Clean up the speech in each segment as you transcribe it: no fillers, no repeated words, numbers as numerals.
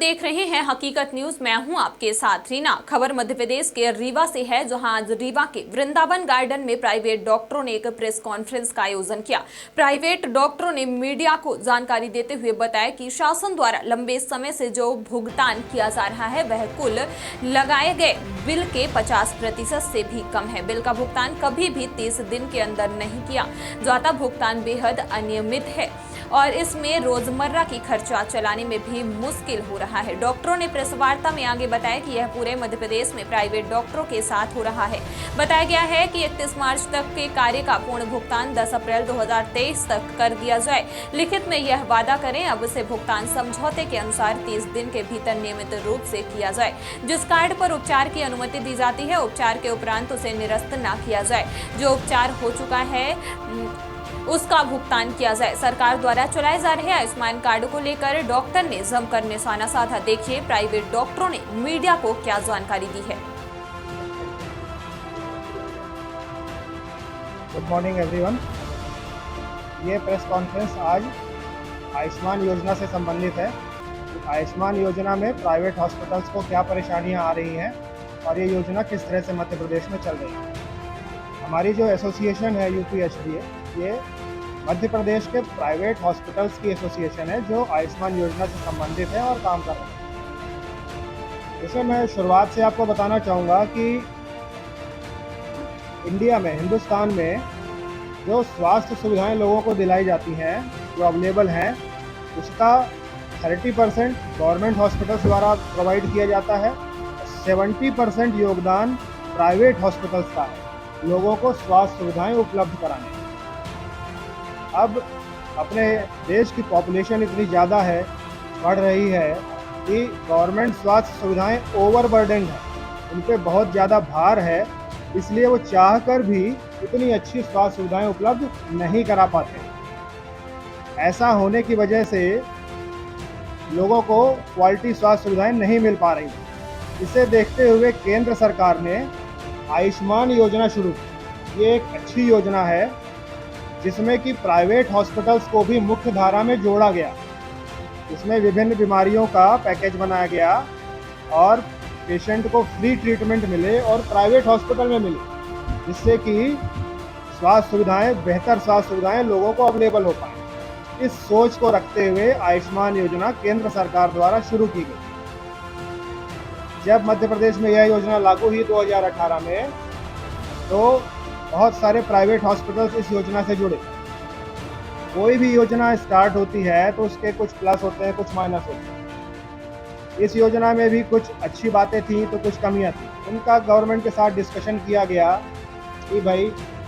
देख रहे हैं हकीकत न्यूज। मैं हूं आपके साथ रीना। खबर मध्य प्रदेश के रीवा से है, जहां आज रीवा के वृंदावन गार्डन में प्राइवेट डॉक्टरों ने एक प्रेस कॉन्फ्रेंस का आयोजन किया। प्राइवेट डॉक्टरों ने मीडिया को जानकारी देते हुए बताया कि शासन द्वारा लंबे समय से जो भुगतान किया जा रहा है वह कुल लगाए गए बिल के 50% से भी कम है। बिल का भुगतान कभी भी 30 दिन के अंदर नहीं किया जाता। भुगतान बेहद अनियमित है और इसमें रोजमर्रा की खर्चा चलाने में भी मुश्किल हो रहा है। डॉक्टरों ने प्रेस वार्ता में आगे बताया कि यह पूरे मध्य प्रदेश में प्राइवेट डॉक्टरों के साथ हो रहा है। बताया गया है कि 31 मार्च तक के कार्य का पूर्ण भुगतान 10 अप्रैल 2023 तक कर दिया जाए। लिखित में यह वादा करें अब से भुगतान समझौते के अनुसार 30 दिन के भीतर नियमित रूप से किया जाए। जिस कार्ड पर उपचार की अनुमति दी जाती है, उपचार के उपरांत उसे निरस्त न किया जाए। जो उपचार हो चुका है उसका भुगतान किया जाए। सरकार द्वारा चलाए जा रहे आयुष्मान कार्ड को लेकर डॉक्टर ने जमकर निशाना साधा। देखिए प्राइवेट डॉक्टरों ने मीडिया को क्या जानकारी दी है। Good morning everyone. ये प्रेस कॉन्फ्रेंस आज आयुष्मान योजना से संबंधित है। आयुष्मान योजना में प्राइवेट हॉस्पिटल्स को क्या परेशानियां आ रही हैं और ये योजना किस तरह से मध्य प्रदेश में चल रही है। हमारी जो एसोसिएशन है यूपीएचडीए, ये मध्य प्रदेश के प्राइवेट हॉस्पिटल्स की एसोसिएशन है जो आयुष्मान योजना से संबंधित है और काम कर रहे हैं। जैसे मैं शुरुआत से आपको बताना चाहूँगा कि इंडिया में, हिंदुस्तान में जो स्वास्थ्य सुविधाएं लोगों को दिलाई जाती हैं, जो अवेलेबल हैं, उसका 30% गवर्नमेंट हॉस्पिटल्स द्वारा प्रोवाइड किया जाता है। 70% योगदान प्राइवेट हॉस्पिटल्स का है लोगों को स्वास्थ्य सुविधाएं उपलब्ध कराने। अब अपने देश की पॉपुलेशन इतनी ज़्यादा है, बढ़ रही है कि गवर्नमेंट स्वास्थ्य सुविधाएं ओवरबर्डन्ड है, उन पर बहुत ज़्यादा भार है, इसलिए वो चाहकर भी इतनी अच्छी स्वास्थ्य सुविधाएं उपलब्ध नहीं करा पाते। ऐसा होने की वजह से लोगों को क्वालिटी स्वास्थ्य सुविधाएं नहीं मिल पा रही। इसे देखते हुए केंद्र सरकार ने आयुष्मान योजना शुरू की। ये एक अच्छी योजना है जिसमें कि प्राइवेट हॉस्पिटल्स को भी मुख्य धारा में जोड़ा गया। इसमें विभिन्न बीमारियों का पैकेज बनाया गया और पेशेंट को फ्री ट्रीटमेंट मिले और प्राइवेट हॉस्पिटल में मिले, जिससे कि स्वास्थ्य सुविधाएं, बेहतर स्वास्थ्य सुविधाएं लोगों को अवेलेबल हो पाए। इस सोच को रखते हुए आयुष्मान योजना केंद्र सरकार द्वारा शुरू की गई। जब मध्य प्रदेश में यह योजना लागू हुई 2018 में, तो बहुत सारे प्राइवेट हॉस्पिटल्स इस योजना से जुड़े। कोई भी योजना स्टार्ट होती है तो उसके कुछ प्लस होते हैं, कुछ माइनस होते हैं। इस योजना में भी कुछ अच्छी बातें थी तो कुछ कमियां थी। उनका गवर्नमेंट के साथ डिस्कशन किया गया कि भाई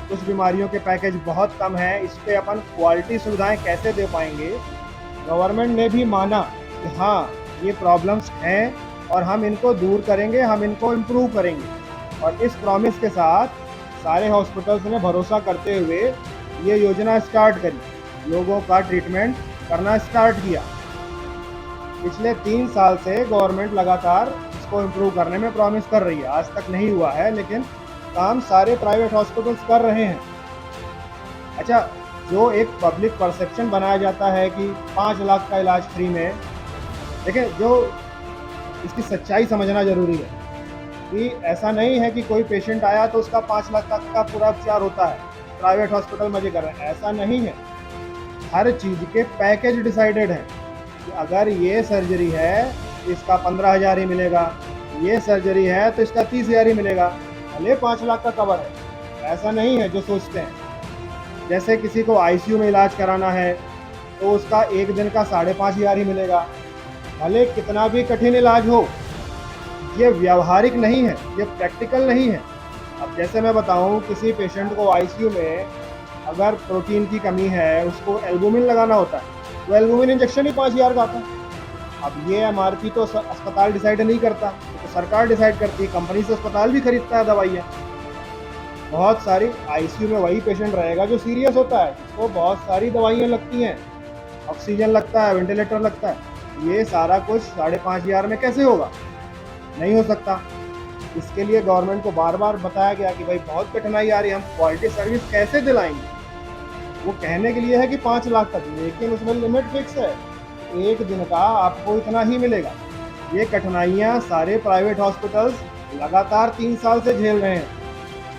कुछ बीमारियों के पैकेज बहुत कम है, इस पर अपन क्वालिटी सुविधाएं कैसे दे पाएंगे। गवर्नमेंट ने भी माना कि हाँ, ये प्रॉब्लम्स हैं और हम इनको दूर करेंगे, हम इनको इम्प्रूव करेंगे। और इस प्रॉमिस के साथ सारे हॉस्पिटल्स ने भरोसा करते हुए ये योजना स्टार्ट करी, लोगों का ट्रीटमेंट करना स्टार्ट किया। पिछले 3 साल से गवर्नमेंट लगातार इसको इम्प्रूव करने में प्रॉमिस कर रही है। आज तक नहीं हुआ है, लेकिन काम सारे प्राइवेट हॉस्पिटल्स कर रहे हैं। अच्छा, जो एक पब्लिक परसेप्शन बनाया जाता है कि 5 लाख का इलाज फ्री में, देखिए जो इसकी सच्चाई समझना जरूरी है कि ऐसा नहीं है कि कोई पेशेंट आया तो उसका 5 लाख तक का पूरा उपचार होता है, प्राइवेट हॉस्पिटल मजे कर रहे हैं, ऐसा नहीं है। हर चीज़ के पैकेज डिसाइडेड है कि अगर ये सर्जरी है तो इसका 15,000 ही मिलेगा, ये सर्जरी है तो इसका 30,000 ही मिलेगा, भले 5 लाख का कवर है। ऐसा नहीं है जो सोचते हैं। जैसे किसी को आईसीयू में इलाज कराना है तो उसका 1 दिन का 5,500 ही मिलेगा, भले कितना भी कठिन इलाज हो। ये व्यावहारिक नहीं है, ये प्रैक्टिकल नहीं है। अब जैसे मैं बताऊं, किसी पेशेंट को आईसीयू में अगर प्रोटीन की कमी है, उसको एल्बुमिन लगाना होता है, तो एल्बुमिन इंजेक्शन ही 5,000 का आता है। अब ये एमआरपी तो अस्पताल डिसाइड नहीं करता, तो सरकार डिसाइड करती है। कंपनी से अस्पताल भी खरीदता है दवाइयाँ। बहुत सारी आईसीयू में वही पेशेंट रहेगा जो सीरियस होता है, जिसको बहुत सारी दवाइयाँ लगती हैं, ऑक्सीजन लगता है, वेंटिलेटर लगता है। ये सारा कुछ 5,500 में कैसे होगा? नहीं हो सकता। इसके लिए गवर्नमेंट को बार बार बताया गया कि भाई बहुत कठिनाई आ रही है, हम क्वालिटी सर्विस कैसे दिलाएंगे। वो कहने के लिए है कि 5 लाख तक, लेकिन उसमें लिमिट फिक्स है, 1 दिन का आपको इतना ही मिलेगा। ये कठिनाइयाँ सारे प्राइवेट हॉस्पिटल्स लगातार 3 साल से झेल रहे हैं।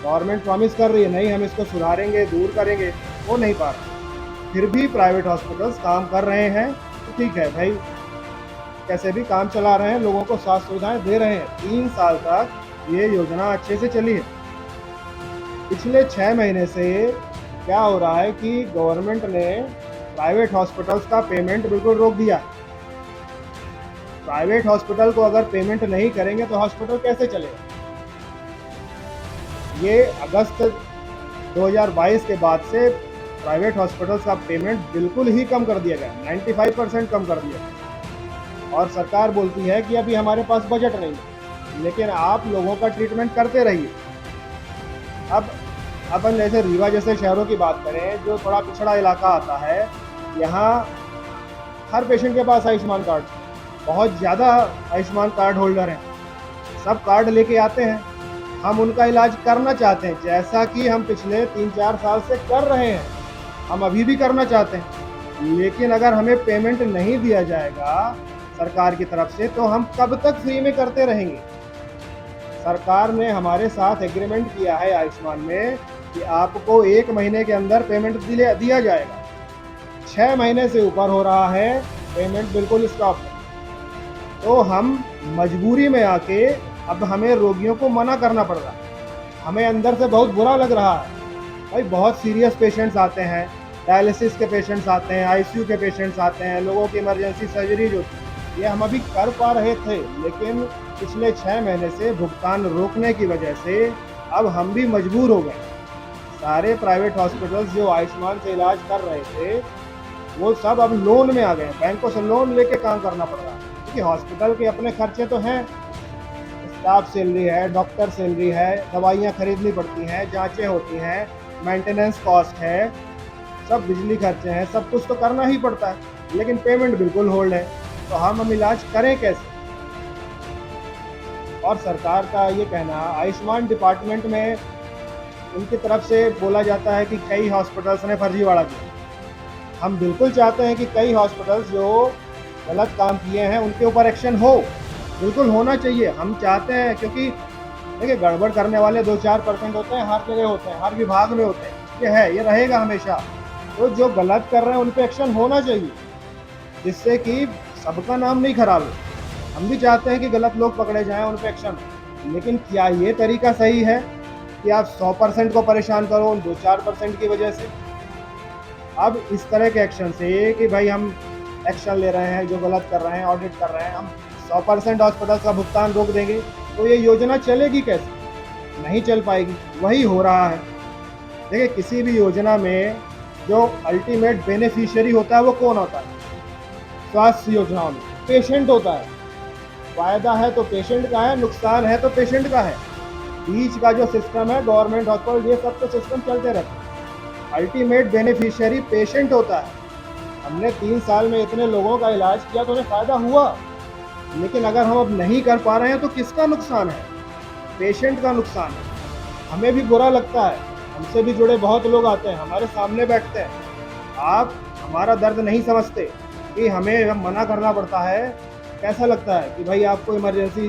गवर्नमेंट प्रॉमिस कर रही है नहीं हम इसको सुधारेंगे, दूर करेंगे, हो नहीं पा रहा। फिर भी प्राइवेट हॉस्पिटल्स काम कर रहे हैं तो ठीक है भाई, कैसे भी काम चला रहे हैं, लोगों को स्वास्थ्य सुविधाएं दे रहे हैं। 3 साल तक ये योजना अच्छे से चली है। पिछले 6 महीने से क्या हो रहा है कि गवर्नमेंट ने प्राइवेट हॉस्पिटल्स का पेमेंट बिल्कुल रोक दिया। प्राइवेट हॉस्पिटल को अगर पेमेंट नहीं करेंगे तो हॉस्पिटल कैसे चलेगा। ये अगस्त 2022 के बाद से प्राइवेट हॉस्पिटल्स का पेमेंट बिल्कुल ही कम कर दिया गया, 95% कम कर दिया गया। और सरकार बोलती है कि अभी हमारे पास बजट नहीं है, लेकिन आप लोगों का ट्रीटमेंट करते रहिए। अब अपन जैसे रीवा जैसे शहरों की बात करें, जो थोड़ा पिछड़ा इलाका आता है, यहाँ हर पेशेंट के पास आयुष्मान कार्ड, बहुत ज़्यादा आयुष्मान कार्ड होल्डर हैं, सब कार्ड लेके आते हैं। हम उनका इलाज करना चाहते हैं जैसा कि हम पिछले 3-4 साल से कर रहे हैं, हम अभी भी करना चाहते हैं। लेकिन अगर हमें पेमेंट नहीं दिया जाएगा सरकार की तरफ से तो हम कब तक फ्री में करते रहेंगे। सरकार ने हमारे साथ एग्रीमेंट किया है आयुष्मान में कि आपको 1 महीने के अंदर पेमेंट दिया जाएगा। 6 महीने से ऊपर हो रहा है, पेमेंट बिल्कुल स्टॉप है। तो हम मजबूरी में आके अब हमें रोगियों को मना करना पड़ रहा है। हमें अंदर से बहुत बुरा लग रहा है भाई। बहुत सीरियस पेशेंट्स आते हैं, डायलिसिस के पेशेंट्स आते हैं, आईसीयू के पेशेंट्स आते हैं, लोगों की इमरजेंसी सर्जरीज होती है। ये हम अभी कर पा रहे थे, लेकिन पिछले 6 महीने से भुगतान रोकने की वजह से अब हम भी मजबूर हो गए। सारे प्राइवेट हॉस्पिटल्स जो आयुष्मान से इलाज कर रहे थे वो सब अब लोन में आ गए, बैंकों से लोन लेके काम करना पड़ रहा है। क्योंकि हॉस्पिटल के अपने खर्चे तो हैं, स्टाफ सैलरी है, डॉक्टर सैलरी है, दवाइयाँ खरीदनी पड़ती हैं, जांचें होती हैं, मेंटेनेंस कॉस्ट है, सब बिजली खर्चे हैं, सब कुछ तो करना ही पड़ता है। लेकिन पेमेंट बिल्कुल होल्ड है, तो हम इलाज करें कैसे। और सरकार का ये कहना, आयुष्मान डिपार्टमेंट में उनकी तरफ से बोला जाता है कि कई हॉस्पिटल्स ने फर्जीवाड़ा किया। हम बिल्कुल चाहते हैं कि कई हॉस्पिटल्स जो गलत काम किए हैं उनके ऊपर एक्शन हो, बिल्कुल होना चाहिए। हम चाहते हैं, क्योंकि देखिए गड़बड़ करने वाले 2-4% होते हैं, हर जगह होते हैं, हर विभाग में होते हैं, ये है, ये रहेगा हमेशा। तो जो गलत कर रहे हैं उन पर एक्शन होना चाहिए, जिससे कि सबका नाम नहीं खराब हो। हम भी चाहते हैं कि गलत लोग पकड़े जाएं, उन पर एक्शन हो। लेकिन क्या ये तरीका सही है कि आप 100% को परेशान करो उन 2-4% की वजह से। अब इस तरह के एक्शन से कि भाई हम एक्शन ले रहे हैं, जो गलत कर रहे हैं, ऑडिट कर रहे हैं, हम 100% हॉस्पिटल का भुगतान रोक देंगे तो ये योजना चलेगी कैसे? नहीं चल पाएगी। वही हो रहा है। देखिए किसी भी योजना में जो अल्टीमेट बेनिफिशियरी होता है वो कौन होता है? स्वास्थ्य योजनाओं में पेशेंट होता है। फायदा है तो पेशेंट का है, नुकसान है तो पेशेंट का है। बीच का जो सिस्टम है, गवर्नमेंट हॉस्पिटल, ये सब तो सिस्टम चलते रहते हैं। अल्टीमेट बेनिफिशियरी पेशेंट होता है। हमने 3 साल में इतने लोगों का इलाज किया तो उन्हें फ़ायदा हुआ, लेकिन अगर हम अब नहीं कर पा रहे हैं तो किसका नुकसान है? पेशेंट का नुकसान है। हमें भी बुरा लगता है, हमसे भी जुड़े बहुत लोग आते हैं, हमारे सामने बैठते हैं। आप हमारा दर्द नहीं समझते कि हमें मना करना पड़ता है। कैसा लगता है कि भाई आपको इमरजेंसी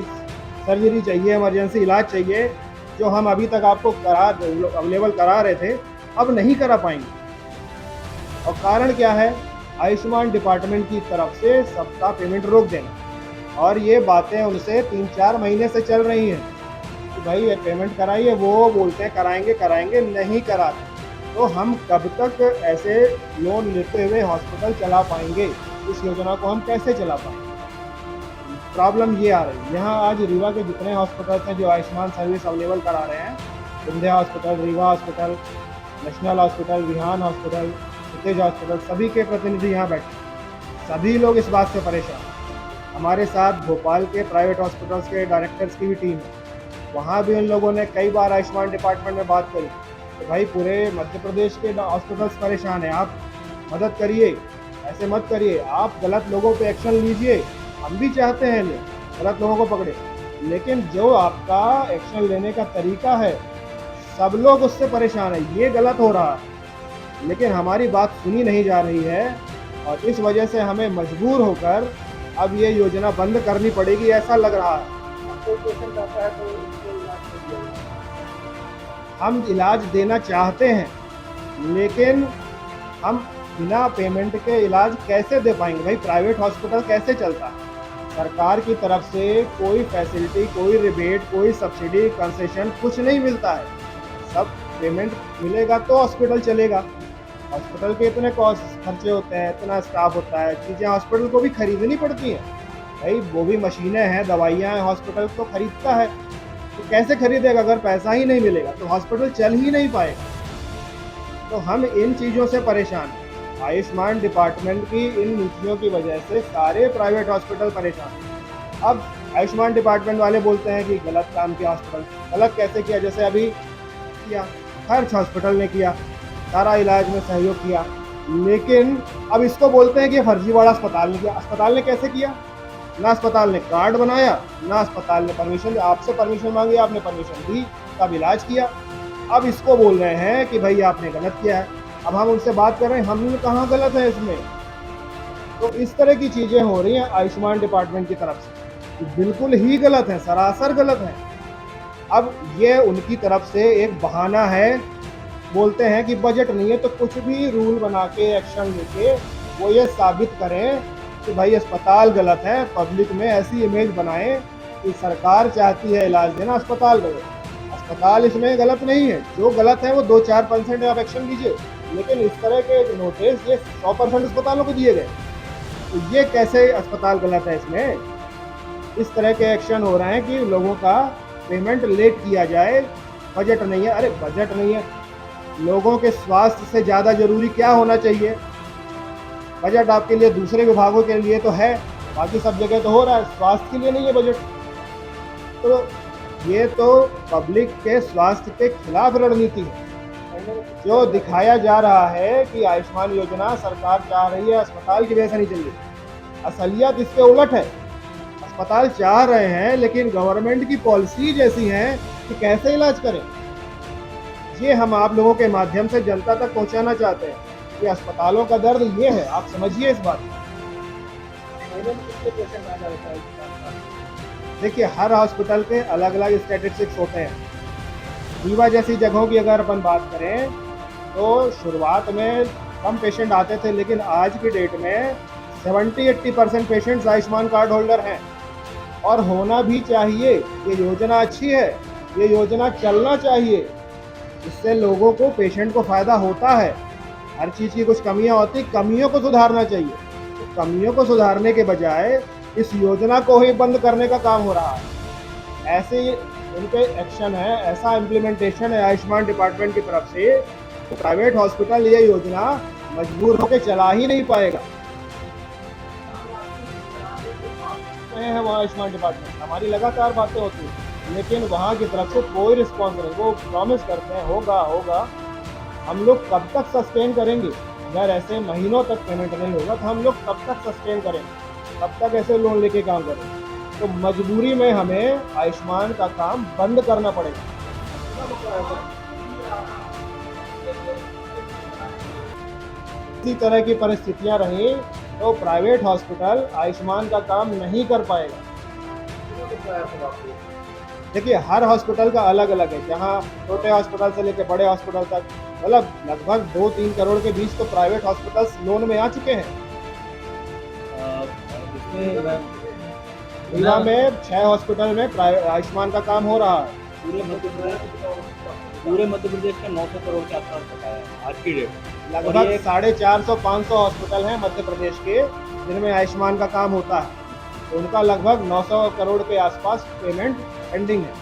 सर्जरी चाहिए, इमरजेंसी इलाज चाहिए, जो हम अभी तक आपको अवेलेबल करा रहे थे, अब नहीं करा पाएंगे। और कारण क्या है? आयुष्मान डिपार्टमेंट की तरफ से सबका पेमेंट रोक देना। और ये बातें उनसे 3-4 महीने से चल रही हैं कि भाई ये पेमेंट कराइए, वो बोलते हैं कराएंगे कराएंगे, नहीं कराते। तो हम कब तक ऐसे लोन लेते हुए हॉस्पिटल चला पाएंगे? इस योजना को हम कैसे चला पाएंगे? प्रॉब्लम ये आ रही है। यहाँ आज रीवा के जितने हॉस्पिटल्स हैं जो आयुष्मान सर्विस अवेलेबल करा रहे हैं, Vindhya hospital, Rewa hospital, national hospital, Vihan hospital, Sitej hospital, सभी के प्रतिनिधि यहाँ बैठे। सभी लोग इस बात से परेशान हैं। हमारे साथ भोपाल के प्राइवेट हॉस्पिटल्स के डायरेक्टर्स की भी टीम है। वहाँ भी उन लोगों ने कई बार आयुष्मान डिपार्टमेंट में बात करी तो भाई पूरे मध्य प्रदेश के हॉस्पिटल्स परेशान हैं, आप मदद करिए, ऐसे मत करिए, आप गलत लोगों पे एक्शन लीजिए। हम भी चाहते हैं गलत लोगों को पकड़े, लेकिन जो आपका एक्शन लेने का तरीका है, सब लोग उससे परेशान है, ये गलत हो रहा है। लेकिन हमारी बात सुनी नहीं जा रही है और इस वजह से हमें मजबूर होकर अब ये योजना बंद करनी पड़ेगी ऐसा लग रहा है। कोई पेशेंट आता है तो उसको इलाज नहीं दिया जाता। हम इलाज देना चाहते हैं लेकिन हम बिना पेमेंट के इलाज कैसे दे पाएंगे? भाई प्राइवेट हॉस्पिटल कैसे चलता है? सरकार की तरफ से कोई फैसिलिटी, कोई रिबेट, कोई सब्सिडी, कंसेशन कुछ नहीं मिलता है। सब पेमेंट मिलेगा तो हॉस्पिटल चलेगा। हॉस्पिटल के इतने कॉस्ट खर्चे होते हैं, इतना स्टाफ होता है, चीज़ें हॉस्पिटल को भी खरीदनी पड़ती हैं। भाई वो भी मशीनें हैं, दवाइयाँ हैं, हॉस्पिटल तो खरीदता है। तो कैसे खरीदेगा? अगर पैसा ही नहीं मिलेगा तो हॉस्पिटल चल ही नहीं पाएगा। तो हम इन चीज़ों से परेशान हैं। आयुष्मान डिपार्टमेंट की इन नीतियों की वजह से सारे प्राइवेट हॉस्पिटल परेशान हैं। अब आयुष्मान डिपार्टमेंट वाले बोलते हैं कि गलत काम किया हॉस्पिटल। गलत कैसे किया? जैसे अभी किया, खर्च हॉस्पिटल ने किया, सारा इलाज में सहयोग किया, लेकिन अब इसको बोलते हैं कि फर्जीवाड़ा अस्पताल ने किया। अस्पताल ने कैसे किया? ना अस्पताल ने कार्ड बनाया, ना अस्पताल ने परमिशन दी। आपसे परमिशन मांगी, आपने परमिशन दी, तब इलाज किया। अब इसको बोल रहे हैं कि भाई आपने गलत किया है। अब हम उनसे बात कर रहे हैं, हमने कहाँ गलत है इसमें? तो इस तरह की चीज़ें हो रही हैं आयुष्मान डिपार्टमेंट की तरफ से, बिल्कुल ही गलत है, सरासर गलत है। अब ये उनकी तरफ से एक बहाना है। बोलते हैं कि बजट नहीं है, तो कुछ भी रूल बना के, एक्शन लेके वो ये साबित करें कि भाई अस्पताल गलत है, पब्लिक में ऐसी इमेज बनाएं कि सरकार चाहती है इलाज देना, अस्पताल गलत है। अस्पताल इसमें गलत नहीं है, जो गलत है वो 2-4% आप एक्शन लीजिए, लेकिन इस तरह के नोटिस ये 100% अस्पतालों को दिए गए। तो ये कैसे अस्पताल गलत है? इसमें इस तरह के एक्शन हो रहे हैं कि लोगों का पेमेंट लेट किया जाए। बजट नहीं है। अरे बजट नहीं है, लोगों के स्वास्थ्य से ज़्यादा जरूरी क्या होना चाहिए? बजट आपके लिए दूसरे विभागों के लिए तो है, बाकी सब जगह तो हो रहा है, स्वास्थ्य के लिए नहीं है बजट। तो ये तो पब्लिक के स्वास्थ्य के खिलाफ रणनीति है। जो दिखाया जा रहा है कि आयुष्मान योजना सरकार चाह रही है अस्पताल की वजह से नहीं चल रही, असलियत इसके उलट है। अस्पताल चाह रहे हैं लेकिन गवर्नमेंट की पॉलिसीज ऐसी हैं कि कैसे इलाज करें। ये हम आप लोगों के माध्यम से जनता तक पहुंचाना चाहते हैं कि अस्पतालों का दर्द ये है, आप समझिए इस बात को। कितने पेशेंट आ जाता है? देखिए हर हॉस्पिटल के अलग अलग स्टैटिस्टिक्स होते हैं। रीवा जैसी जगहों की अगर अपन बात करें तो शुरुआत में कम पेशेंट आते थे, लेकिन आज की डेट में 70-80% पेशेंट्स आयुष्मान कार्ड होल्डर हैं, और होना भी चाहिए। ये योजना अच्छी है, ये योजना चलना चाहिए, इससे लोगों को, पेशेंट को फ़ायदा होता है। हर चीज़ की कुछ कमियां होती, कमियों को सुधारना चाहिए। तो कमियों को सुधारने के बजाय इस योजना को ही बंद करने का काम हो रहा है। ऐसे उनके एक्शन है, ऐसा इम्प्लीमेंटेशन है आयुष्मान डिपार्टमेंट की तरफ से, तो प्राइवेट हॉस्पिटल ये योजना मजबूर होकर चला ही नहीं पाएगा। है वो आयुष्मान डिपार्टमेंट, हमारी लगातार बातें होती हैं, लेकिन वहाँ की तरफ से कोई रिस्पॉन्स नहीं। वो प्रॉमिस करते हैं होगा होगा, हम लोग कब तक सस्टेन करेंगे? अगर ऐसे महीनों तक पेमेंट नहीं होगा तो हम लोग कब तक सस्टेन करेंगे? कब तक ऐसे लोन लेके काम करेंगे? तो मजबूरी में हमें आयुष्मान का काम बंद करना पड़ेगा। इसी तरह की परिस्थितियां रही तो प्राइवेट हॉस्पिटल आयुष्मान का काम नहीं कर पाएगा। देखिए हर हॉस्पिटल का अलग अलग है, जहाँ छोटे हॉस्पिटल से लेकर बड़े हॉस्पिटल तक, मतलब लगभग 2-3 करोड़ के बीच तो प्राइवेट हॉस्पिटल्स लोन में आ चुके हैं। रीवा में 6 हॉस्पिटल में आयुष्मान का काम हो रहा है। पूरे मध्य प्रदेश के 900 करोड़ के आसपास बताया है आज की डेट। लगभग 450-500 हॉस्पिटल हैं मध्य प्रदेश के जिनमें आयुष्मान का काम होता है, तो उनका लगभग 900 करोड़ के आसपास पेमेंट पेंडिंग है।